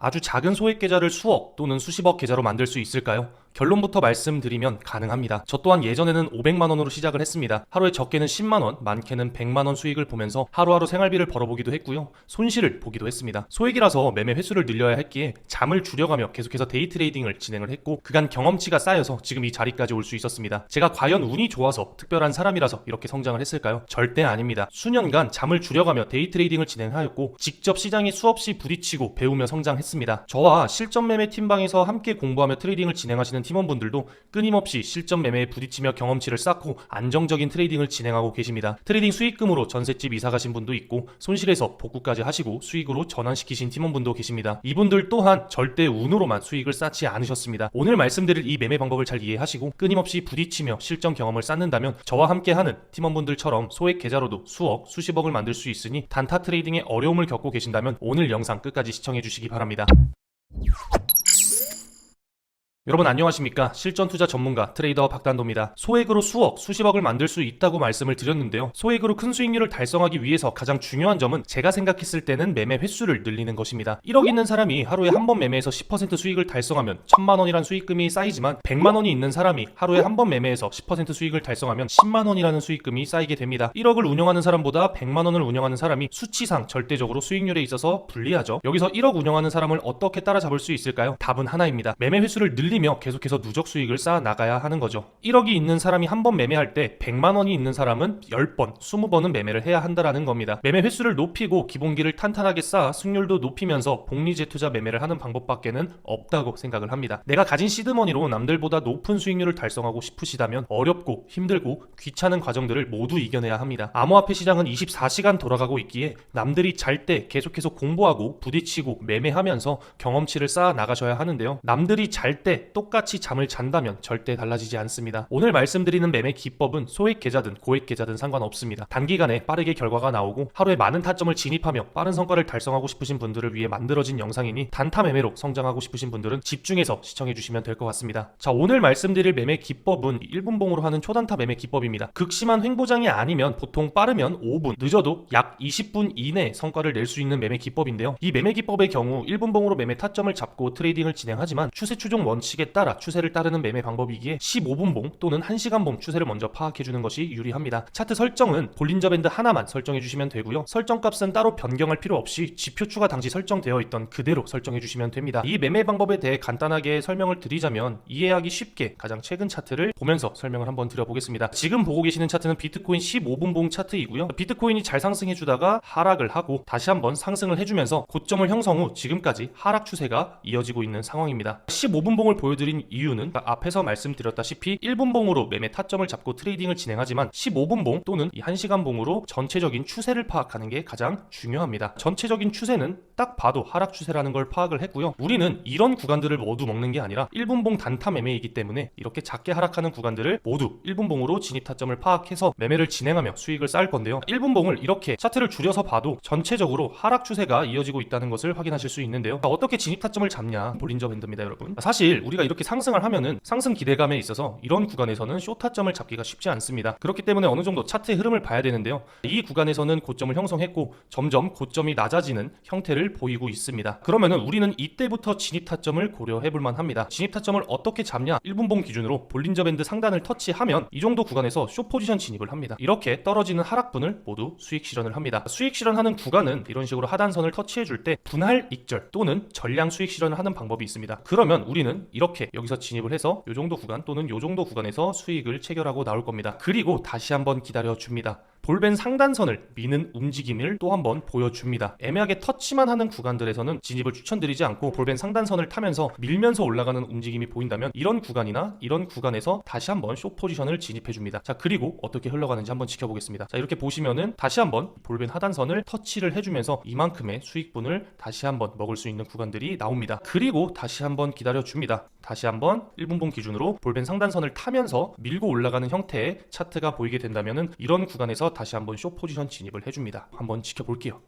아주 작은 소액 계좌를 수억 또는 수십억 계좌로 만들 수 있을까요? 결론부터 말씀드리면 가능합니다. 저 또한 예전에는 500만 원으로 시작을 했습니다. 하루에 적게는 10만 원, 많게는 100만 원 수익을 보면서 하루하루 생활비를 벌어보기도 했고요. 손실을 보기도 했습니다. 소액이라서 매매 횟수를 늘려야 했기에 잠을 줄여가며 계속해서 데이 트레이딩을 진행을 했고 그간 경험치가 쌓여서 지금 이 자리까지 올 수 있었습니다. 제가 과연 운이 좋아서 특별한 사람이라서 이렇게 성장을 했을까요? 절대 아닙니다. 수년간 잠을 줄여가며 데이 트레이딩을 진행하였고 직접 시장에 수없이 부딪히고 배우며 성장했습니다. 저와 실전 매매 팀방에서 함께 공부하며 트레이딩을 진행하시는 팀원분들도 끊임없이 실전 매매에 부딪히며 경험치를 쌓고 안정적인 트레이딩을 진행하고 계십니다. 트레이딩 수익금으로 전셋집 이사 가신 분도 있고 손실에서 복구까지 하시고 수익으로 전환시키신 팀원분도 계십니다. 이분들 또한 절대 운으로만 수익을 쌓지 않으셨습니다. 오늘 말씀드릴 이 매매 방법을 잘 이해하시고 끊임없이 부딪히며 실전 경험을 쌓는다면 저와 함께하는 팀원분들처럼 소액 계좌로도 수억, 수십억을 만들 수 있으니 단타 트레이딩에 어려움을 겪고 계신다면 오늘 영상 끝까지 시청해 주시기 바랍니다. 여러분 안녕하십니까? 실전투자 전문가 트레이더 박단도입니다. 소액으로 수억, 수십억을 만들 수 있다고 말씀을 드렸는데요. 소액으로 큰 수익률을 달성하기 위해서 가장 중요한 점은 제가 생각했을 때는 매매 횟수를 늘리는 것입니다. 1억 있는 사람이 하루에 한 번 매매해서 10% 수익을 달성하면 1000만 원이란 수익금이 쌓이지만 100만 원이 있는 사람이 하루에 한 번 매매해서 10% 수익을 달성하면 10만 원이라는 수익금이 쌓이게 됩니다. 1억을 운영하는 사람보다 100만 원을 운영하는 사람이 수치상 절대적으로 수익률에 있어서 불리하죠. 여기서 1억 운영하는 사람을 어떻게 따라잡을 수 있을까요? 답은 하나입니다. 매매 횟수를 늘리며 계속해서 누적 수익을 쌓아 나가야 하는 거죠. 1억이 있는 사람이 한 번 매매할 때 100만 원이 있는 사람은 10번, 20번은 매매를 해야 한다라는 겁니다. 매매 횟수를 높이고 기본기를 탄탄하게 쌓아 승률도 높이면서 복리 재투자 매매를 하는 방법밖에는 없다고 생각을 합니다. 내가 가진 시드머니로 남들보다 높은 수익률을 달성하고 싶으시다면 어렵고 힘들고 귀찮은 과정들을 모두 이겨내야 합니다. 암호화폐 시장은 24시간 돌아가고 있기에 남들이 잘 때 계속해서 공부하고 부딪히고 매매하면서 경험치를 쌓아 나가셔야 하는데요. 남들이 잘 때 똑같이 잠을 잔다면 절대 달라지지 않습니다. 오늘 말씀드리는 매매 기법은 소액 계좌든 고액 계좌든 상관없습니다. 단기간에 빠르게 결과가 나오고 하루에 많은 타점을 진입하며 빠른 성과를 달성하고 싶으신 분들을 위해 만들어진 영상이니 단타 매매로 성장하고 싶으신 분들은 집중해서 시청해 주시면 될 것 같습니다. 자, 오늘 말씀드릴 매매 기법은 1분봉으로 하는 초단타 매매 기법입니다. 극심한 횡보장이 아니면 보통 빠르면 5분, 늦어도 약 20분 이내에 성과를 낼 수 있는 매매 기법인데요. 이 매매 기법의 경우 1분봉으로 매매 타점을 잡고 트레이딩을 진행하지만 추세 추종 원칙에 따라 추세를 따르는 매매 방법이기에 15분봉 또는 1시간봉 추세를 먼저 파악해주는 것이 유리합니다. 차트 설정은 볼린저 밴드 하나만 설정해주시면 되고요. 설정값은 따로 변경할 필요 없이 지표추가 당시 설정되어 있던 그대로 설정해주시면 됩니다. 이 매매 방법에 대해 간단하게 설명을 드리자면 이해하기 쉽게 가장 최근 차트를 보면서 설명을 한번 드려보겠습니다. 지금 보고 계시는 차트는 비트코인 15분봉 차트이고요. 비트코인이 잘 상승해주다가 하락을 하고 다시 한번 상승을 해주면서 고점을 형성 후 지금까지 하락 추세가 이어지고 있는 상황입니다. 15분봉을 보여드린 이유는 앞에서 말씀드렸다시피 1분봉으로 매매 타점을 잡고 트레이딩을 진행하지만 15분봉 또는 이 1시간봉으로 전체적인 추세를 파악하는 게 가장 중요합니다. 전체적인 추세는 딱 봐도 하락 추세라는 걸 파악을 했고요. 우리는 이런 구간들을 모두 먹는 게 아니라 1분봉 단타 매매이기 때문에 이렇게 작게 하락하는 구간들을 모두 1분봉으로 진입 타점을 파악해서 매매를 진행하며 수익을 쌓을 건데요. 1분봉을 이렇게 차트를 줄여서 봐도 전체적으로 하락 추세가 이어지고 있다는 것을 확인하실 수 있는데요. 어떻게 진입 타점을 잡냐? 볼린저 밴드입니다, 여러분. 사실 우리가 이렇게 상승을 하면은 상승 기대감에 있어서 이런 구간에서는 쇼타점을 잡기가 쉽지 않습니다. 그렇기 때문에 어느 정도 차트의 흐름을 봐야 되는데요. 이 구간에서는 고점을 형성했고 점점 고점이 낮아지는 형태를 보이고 있습니다. 그러면은 우리는 이때부터 진입 타점을 고려해 볼 만합니다. 진입 타점을 어떻게 잡냐? 1분봉 기준으로 볼린저 밴드 상단을 터치하면 이 정도 구간에서 쇼 포지션 진입을 합니다. 이렇게 떨어지는 하락분을 모두 수익 실현을 합니다. 수익 실현하는 구간은 이런 식으로 하단선을 터치해 줄 때 분할 익절 또는 전량 수익 실현을 하는 방법이 있습니다. 그러면 우리는 이렇게 여기서 진입을 해서 요 정도 구간 또는 요 정도 구간에서 수익을 체결하고 나올 겁니다. 그리고 다시 한번 기다려 줍니다. 볼벤 상단선을 미는 움직임을 또 한번 보여줍니다. 애매하게 터치만 하는 구간들에서는 진입을 추천드리지 않고 볼벤 상단선을 타면서 밀면서 올라가는 움직임이 보인다면 이런 구간이나 이런 구간에서 다시 한번 숏 포지션을 진입해줍니다. 자, 그리고 어떻게 흘러가는지 한번 지켜보겠습니다. 자, 이렇게 보시면은 다시 한번 볼벤 하단선을 터치를 해주면서 이만큼의 수익분을 다시 한번 먹을 수 있는 구간들이 나옵니다. 그리고 다시 한번 기다려줍니다. 다시 한번 1분봉 기준으로 볼벤 상단선을 타면서 밀고 올라가는 형태의 차트가 보이게 된다면은 이런 구간에서 다시 한번 숏 포지션 진입을 해줍니다. 한번 지켜볼게요.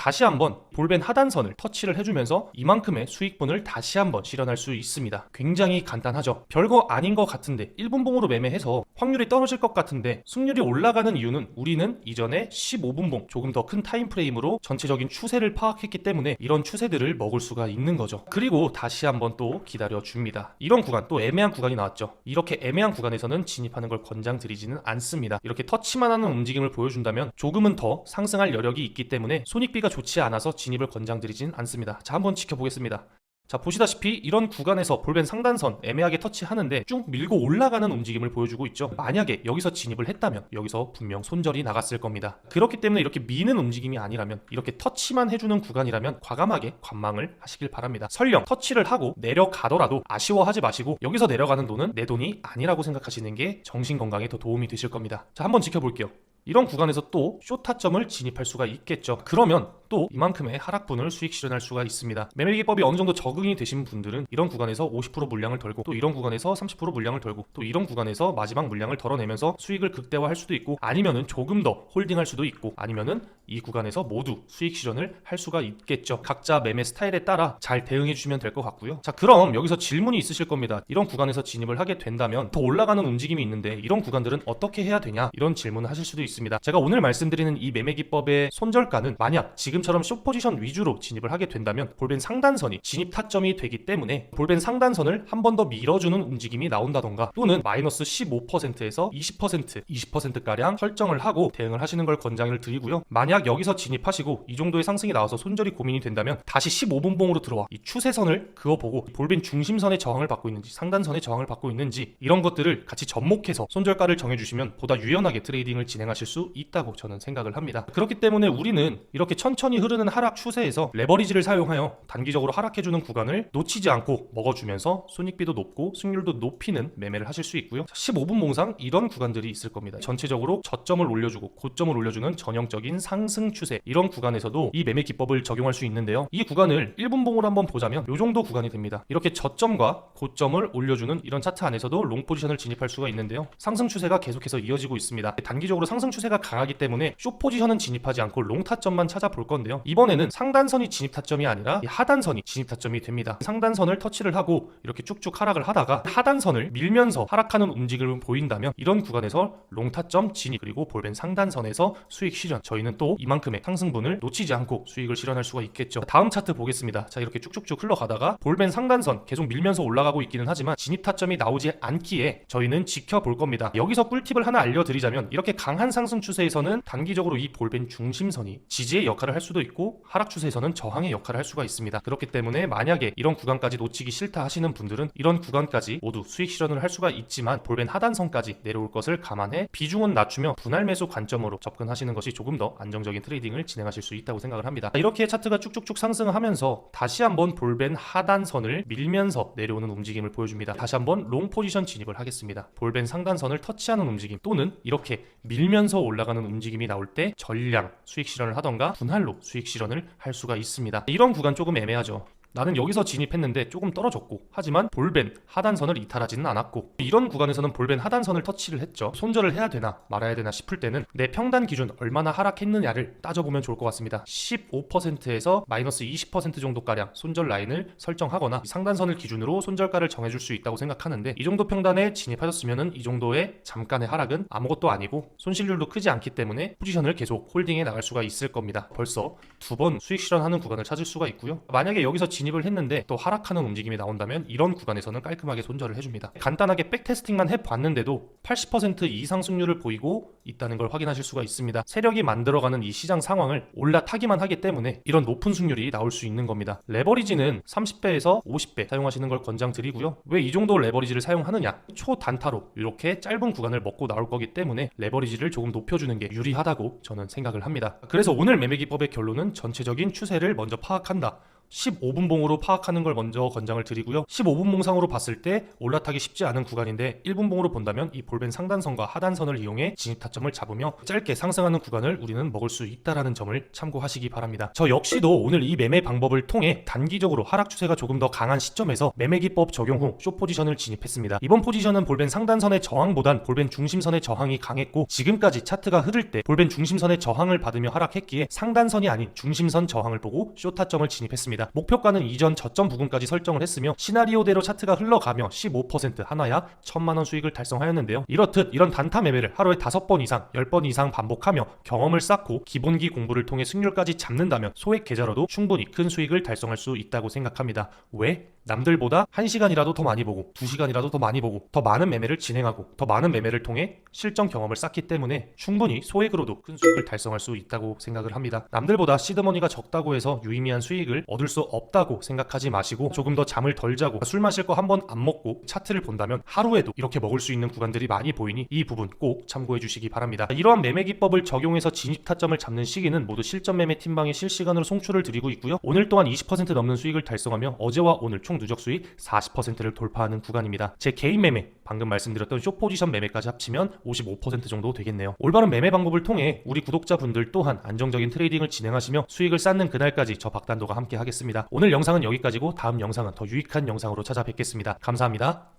다시 한번 볼벤 하단선을 터치를 해주면서 이만큼의 수익분을 다시 한번 실현할 수 있습니다. 굉장히 간단하죠. 별거 아닌 것 같은데 1분봉으로 매매해서 확률이 떨어질 것 같은데 승률이 올라가는 이유는 우리는 이전에 15분봉 조금 더 큰 타임프레임으로 전체적인 추세를 파악했기 때문에 이런 추세들을 먹을 수가 있는 거죠. 그리고 다시 한번 또 기다려줍니다. 이런 구간, 또 애매한 구간이 나왔죠. 이렇게 애매한 구간에서는 진입하는 걸 권장드리지는 않습니다. 이렇게 터치만 하는 움직임을 보여준다면 조금은 더 상승할 여력이 있기 때문에 손익비가 좋지 않아서 진입을 권장드리진 않습니다. 자, 한번 지켜보겠습니다. 자, 보시다시피 이런 구간에서 볼벤 상단선 애매하게 터치하는데 쭉 밀고 올라가는 움직임을 보여주고 있죠. 만약에 여기서 진입을 했다면 여기서 분명 손절이 나갔을 겁니다. 그렇기 때문에 이렇게 미는 움직임이 아니라면, 이렇게 터치만 해주는 구간이라면 과감하게 관망을 하시길 바랍니다. 설령 터치를 하고 내려가더라도 아쉬워하지 마시고 여기서 내려가는 돈은 내 돈이 아니라고 생각하시는 게 정신 건강에 더 도움이 되실 겁니다. 자, 한번 지켜볼게요. 이런 구간에서 또 숏타점을 진입할 수가 있겠죠. 그러면 또 이만큼의 하락분을 수익 실현할 수가 있습니다. 매매기법이 어느 정도 적응이 되신 분들은 이런 구간에서 50% 물량을 덜고, 또 이런 구간에서 30% 물량을 덜고, 또 이런 구간에서 마지막 물량을 덜어내면서 수익을 극대화할 수도 있고, 아니면은 조금 더 홀딩할 수도 있고, 아니면은 이 구간에서 모두 수익 실현을 할 수가 있겠죠. 각자 매매 스타일에 따라 잘 대응해 주시면 될 것 같고요. 자, 그럼 여기서 질문이 있으실 겁니다. 이런 구간에서 진입을 하게 된다면 더 올라가는 움직임이 있는데 이런 구간들은 어떻게 해야 되냐, 이런 질문을 하실 수도 있습니다. 제가 오늘 말씀드리는 이 매매기법의 손절가는 만약 지금처럼 숏포지션 위주로 진입을 하게 된다면 볼벤 상단선이 진입 타점이 되기 때문에 볼벤 상단선을 한 번 더 밀어주는 움직임이 나온다던가, 또는 마이너스 15%에서 20%가량 설정을 하고 대응을 하시는 걸 권장을 드리고요. 만약 여기서 진입하시고 이 정도의 상승이 나와서 손절이 고민이 된다면 다시 15분봉으로 들어와 이 추세선을 그어보고 볼벤 중심선의 저항을 받고 있는지 상단선의 저항을 받고 있는지 이런 것들을 같이 접목해서 손절가를 정해주시면 보다 유연하게 트레이딩을 진행하실 수 있다고 저는 생각을 합니다. 그렇기 때문에 우리는 이렇게 천천히 흐르는 하락 추세에서 레버리지를 사용하여 단기적으로 하락해주는 구간을 놓치지 않고 먹어주면서 손익비도 높고 승률도 높이는 매매를 하실 수 있고요. 15분 봉상 이런 구간들이 있을 겁니다. 전체적으로 저점을 올려주고 고점을 올려주는 전형적인 상승 추세, 이런 구간에서도 이 매매 기법을 적용할 수 있는데요. 이 구간을 1분봉으로 한번 보자면 이 정도 구간이 됩니다. 이렇게 저점과 고점을 올려주는 이런 차트 안에서도 롱 포지션을 진입할 수가 있는데요. 상승 추세가 계속해서 이어지고 있습니다. 단기적으로 상승 추세가 강하기 때문에 숏 포지션은 진입하지 않고 롱 타점만 찾아볼 건데요. 이번에는 상단선이 진입 타점이 아니라 이 하단선이 진입 타점이 됩니다. 상단선을 터치를 하고 이렇게 쭉쭉 하락을 하다가 하단선을 밀면서 하락하는 움직임을 보인다면 이런 구간에서 롱 타점 진입, 그리고 볼벤 상단선에서 수익 실현, 저희는 또 이만큼의 상승분을 놓치지 않고 수익을 실현할 수가 있겠죠. 다음 차트 보겠습니다. 자, 이렇게 쭉쭉쭉 흘러가다가 볼벤 상단선 계속 밀면서 올라가고 있기는 하지만 진입 타점이 나오지 않기에 저희는 지켜볼 겁니다. 여기서 꿀팁을 하나 알려드리자면, 이렇게 강한 상승 추세에서는 단기적으로 이 볼벤 중심선이 지지의 역할을 할 수도 있고 하락 추세에서는 저항의 역할을 할 수가 있습니다. 그렇기 때문에 만약에 이런 구간까지 놓치기 싫다 하시는 분들은 이런 구간까지 모두 수익 실현을 할 수가 있지만 볼벤 하단선까지 내려올 것을 감안해 비중은 낮추며 분할 매수 관점으로 접근하시는 것이 조금 더 안정적인 트레이딩을 진행하실 수 있다고 생각을 합니다. 이렇게 차트가 쭉쭉쭉 상승하면서 다시 한번 볼벤 하단선을 밀면서 내려오는 움직임을 보여줍니다. 다시 한번 롱 포지션 진입을 하겠습니다. 볼벤 상단선을 터치하는 움직임, 또는 이렇게 밀면서 올라가는 움직임이 나올 때 전량 수익 실현을 하던가 분할로 수익 실현을 할 수가 있습니다. 이런 구간 조금 애매하죠. 나는 여기서 진입했는데 조금 떨어졌고, 하지만 볼벤 하단선을 이탈하지는 않았고, 이런 구간에서는 볼벤 하단선을 터치를 했죠. 손절을 해야 되나 말아야 되나 싶을 때는 내 평단 기준 얼마나 하락했느냐를 따져보면 좋을 것 같습니다. 15%에서 마이너스 20% 정도가량 손절 라인을 설정하거나 상단선을 기준으로 손절가를 정해줄 수 있다고 생각하는데, 이 정도 평단에 진입하셨으면 이 정도의 잠깐의 하락은 아무것도 아니고 손실률도 크지 않기 때문에 포지션을 계속 홀딩해 나갈 수가 있을 겁니다. 벌써 두 번 수익 실현하는 구간을 찾을 수가 있고요. 만약에 여기서 진입을 했는데 또 하락하는 움직임이 나온다면 이런 구간에서는 깔끔하게 손절을 해줍니다. 간단하게 백테스팅만 해봤는데도 80% 이상 승률을 보이고 있다는 걸 확인하실 수가 있습니다. 세력이 만들어가는 이 시장 상황을 올라타기만 하기 때문에 이런 높은 승률이 나올 수 있는 겁니다. 레버리지는 30배에서 50배 사용하시는 걸 권장드리고요. 왜 이 정도 레버리지를 사용하느냐? 초단타로 이렇게 짧은 구간을 먹고 나올 거기 때문에 레버리지를 조금 높여주는 게 유리하다고 저는 생각을 합니다. 그래서 오늘 매매기법의 결론은 전체적인 추세를 먼저 파악한다. 15분봉으로 파악하는 걸 먼저 권장을 드리고요. 15분봉상으로 봤을 때 올라타기 쉽지 않은 구간인데 1분봉으로 본다면 이 볼벤 상단선과 하단선을 이용해 진입 타점을 잡으며 짧게 상승하는 구간을 우리는 먹을 수 있다라는 점을 참고하시기 바랍니다. 저 역시도 오늘 이 매매 방법을 통해 단기적으로 하락 추세가 조금 더 강한 시점에서 매매 기법 적용 후 숏 포지션을 진입했습니다. 이번 포지션은 볼벤 상단선의 저항보단 볼벤 중심선의 저항이 강했고 지금까지 차트가 흐를 때 볼벤 중심선의 저항을 받으며 하락했기에 상단선이 아닌 중심선 저항을 보고 숏 타점을 진입했습니다. 목표가는 이전 저점 부근까지 설정을 했으며 시나리오대로 차트가 흘러가며 15% 하나약 1000만원 수익을 달성하였는데요. 이렇듯 이런 단타 매매를 하루에 5번 이상 10번 이상 반복하며 경험을 쌓고 기본기 공부를 통해 승률까지 잡는다면 소액 계좌로도 충분히 큰 수익을 달성할 수 있다고 생각합니다. 왜? 남들보다 1시간이라도 더 많이 보고 2시간이라도 더 많이 보고 더 많은 매매를 진행하고 더 많은 매매를 통해 실전 경험을 쌓기 때문에 충분히 소액으로도 큰 수익을 달성할 수 있다고 생각을 합니다. 남들보다 시드머니가 적다고 해서 유의미한 수익을 얻을 수 없다고 생각하지 마시고 조금 더 잠을 덜 자고 술 마실 거 한 번 안 먹고 차트를 본다면 하루에도 이렇게 먹을 수 있는 구간들이 많이 보이니 이 부분 꼭 참고해 주시기 바랍니다. 이러한 매매 기법을 적용해서 진입 타점을 잡는 시기는 모두 실전 매매 팀방에 실시간으로 송출을 드리고 있고요. 오늘 또한 20% 넘는 수익을 달성하며 어제와 오늘 총 누적 수익 40%를 돌파하는 구간입니다. 제 개인 매매, 방금 말씀드렸던 숏 포지션 매매까지 합치면 55% 정도 되겠네요. 올바른 매매 방법을 통해 우리 구독자분들 또한 안정적인 트레이딩을 진행하시며 수익을 쌓는 그날까지 저 박단도가 함께 하겠습니다. 오늘 영상은 여기까지고 다음 영상은 더 유익한 영상으로 찾아뵙겠습니다. 감사합니다.